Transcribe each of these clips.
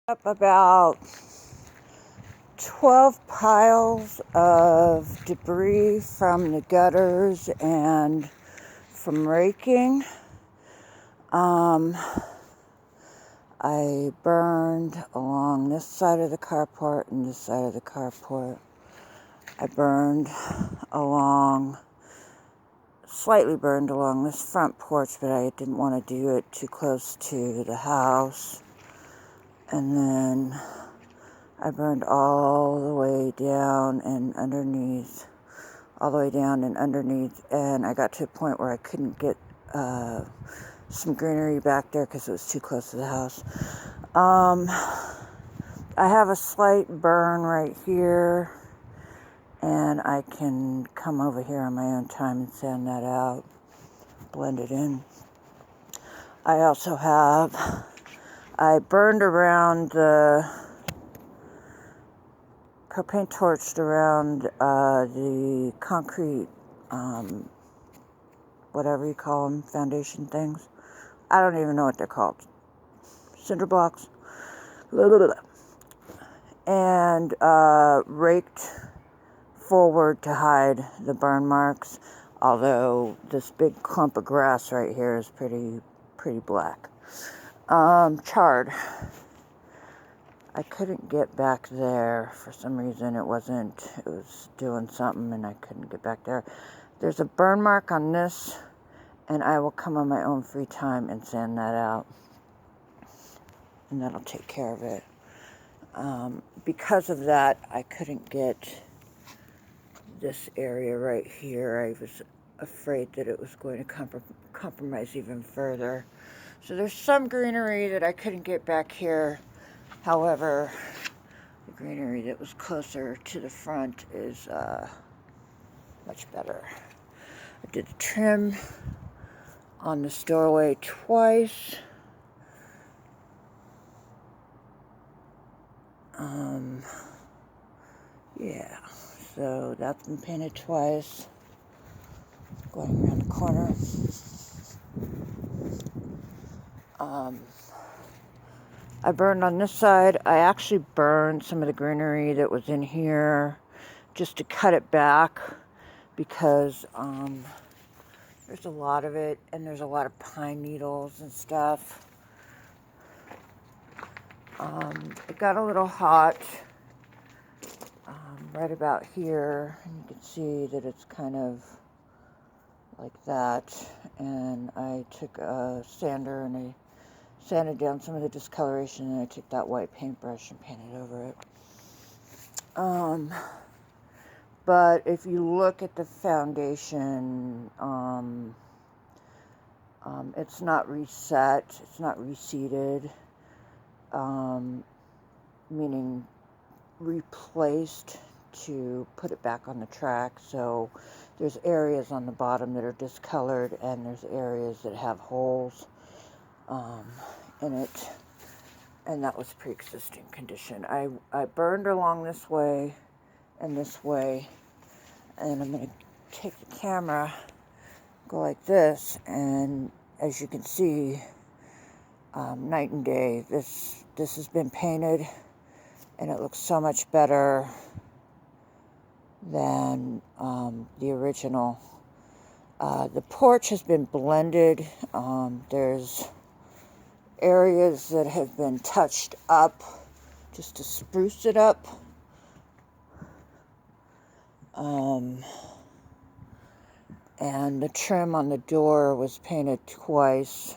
Up about 12 piles of debris from the gutters and from raking. I burned along this side of the carport and this side of the carport. I slightly burned along this front porch, but I didn't want to do it too close to the house. And then I burned all the way down and underneath, and I got to a point where I couldn't get some greenery back there because it was too close to the house. I have a slight burn right here, and I can come over here on my own time and sand that out, blend it in. I burned around propane torched around the concrete, whatever you call them, foundation things. I don't even know what they're called. Cinder blocks. And raked forward to hide the burn marks, although this big clump of grass right here is pretty black. Charred. I couldn't get back there for some reason. It was doing something and I couldn't get back there. There's a burn mark on this, and I will come on my own free time and sand that out, and that'll take care of it. Because of that, I couldn't get this area right here. I was afraid that it was going to compromise even further. So there's some greenery that I couldn't get back here. However, the greenery that was closer to the front is much better. I did the trim on this doorway twice. Yeah, so that's been painted twice. Going around the corner. I burned on this side. I actually burned some of the greenery that was in here just to cut it back because there's a lot of it, and there's a lot of pine needles and stuff. It got a little hot right about here, and you can see that it's kind of like that. And I took a sander and I sanded down some of the discoloration, and I took that white paintbrush and painted over it. But if you look at the foundation, it's not reset, it's not reseated, meaning replaced to put it back on the track. So there's areas on the bottom that are discolored, and there's areas that have holes in it, and that was pre-existing condition. I burned along this way and this way, and I'm going to take the camera, go like this, and as you can see, night and day. This has been painted, and it looks so much better than the original. The porch has been blended. There's areas that have been touched up just to spruce it up. And the trim on the door was painted twice.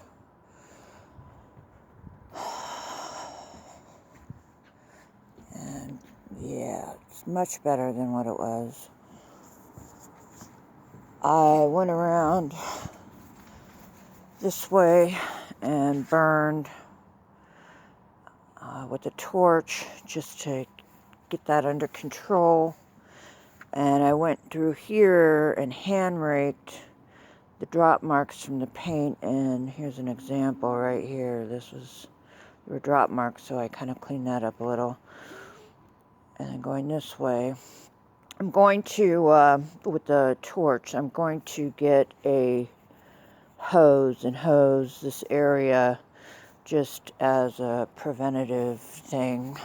And yeah, it's much better than what it was. I went around this way and burned with a torch just to get that under control. And I went through here and hand raked the drop marks from the paint, and here's an example right here. There were drop marks, so I kind of cleaned that up a little. And then going this way, I'm going to, with the torch, I'm going to get a hose and hose this area just as a preventative thing.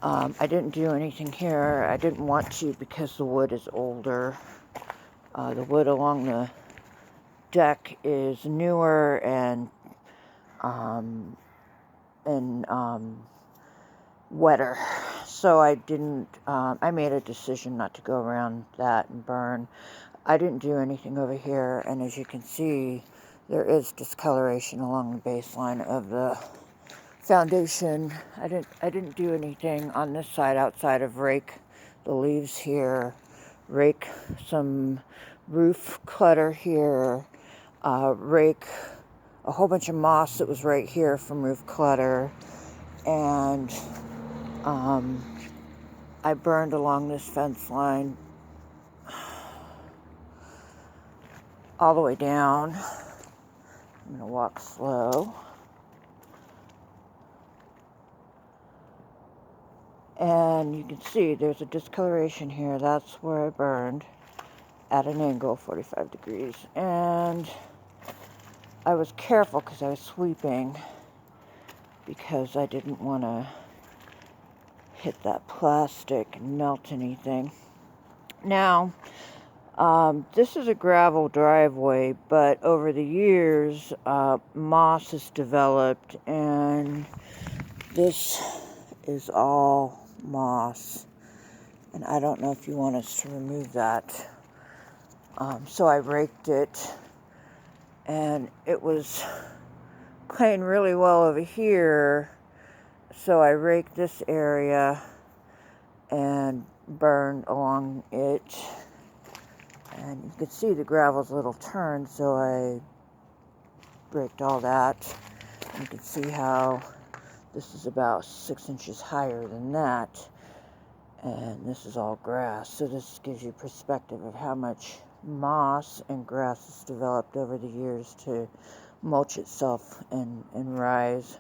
I didn't do anything here. I didn't want to because the wood is older. The wood along the deck is newer and wetter. So I didn't, I made a decision not to go around that and burn. I didn't do anything over here, and as you can see, there is discoloration along the baseline of the foundation. I didn't do anything on this side outside of rake the leaves here, rake some roof clutter here, rake a whole bunch of moss that was right here from roof clutter, and I burned along this fence line all the way down. I'm going to walk slow. And you can see there's a discoloration here. That's where I burned at an angle, 45 degrees. And I was careful because I was sweeping because I didn't want to hit that plastic and melt anything. Now, this is a gravel driveway, but over the years, moss has developed, and this is all moss. And I don't know if you want us to remove that. So I raked it, and it was playing really well over here. So I raked this area and burned along it. And you can see the gravel's a little turned, so I raked all that. You can see how this is about 6 inches higher than that. And this is all grass. So this gives you perspective of how much moss and grass has developed over the years to mulch itself and rise.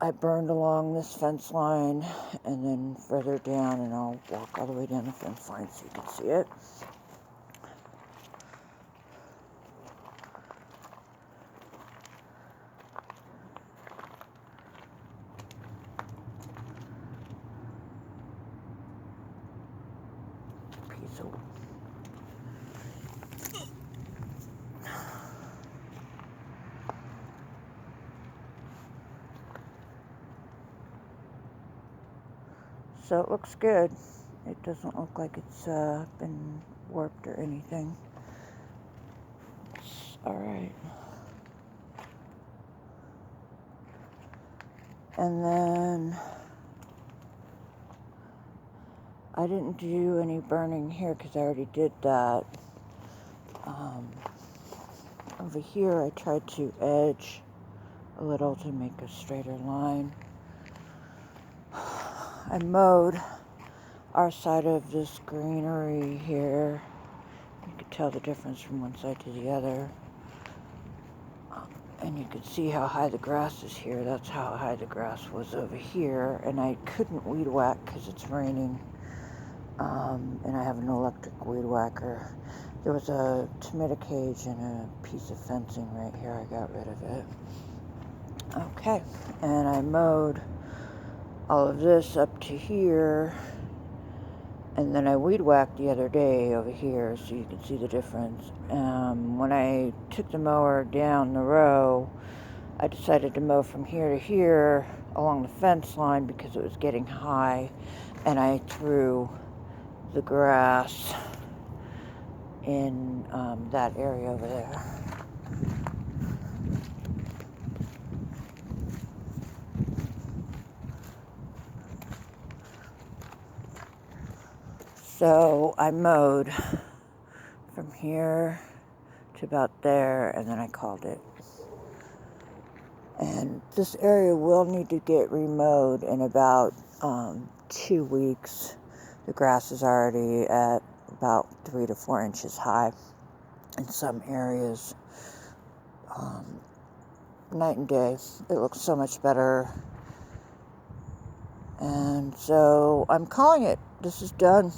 I burned along this fence line and then further down, and I'll walk all the way down the fence line so you can see it. Piece of So it looks good. It doesn't look like it's been warped or anything. It's all right. And then I didn't do any burning here because I already did that. Over here I tried to edge a little to make a straighter line. I mowed our side of this greenery here. You could tell the difference from one side to the other. And you can see how high the grass is here. That's how high the grass was over here. And I couldn't weed whack because it's raining. And I have an electric weed whacker. There was a tomato cage and a piece of fencing right here. I got rid of it. Okay, and I mowed all of this up to here, and then I weed whacked the other day over here so you can see the difference. When I took the mower down the row, I decided to mow from here to here along the fence line because it was getting high, and I threw the grass in that area over there. So I mowed from here to about there, and then I called it. And this area will need to get remowed in about 2 weeks. The grass is already at about 3 to 4 inches high in some areas. Night and day. It looks so much better. And so I'm calling it. This is done.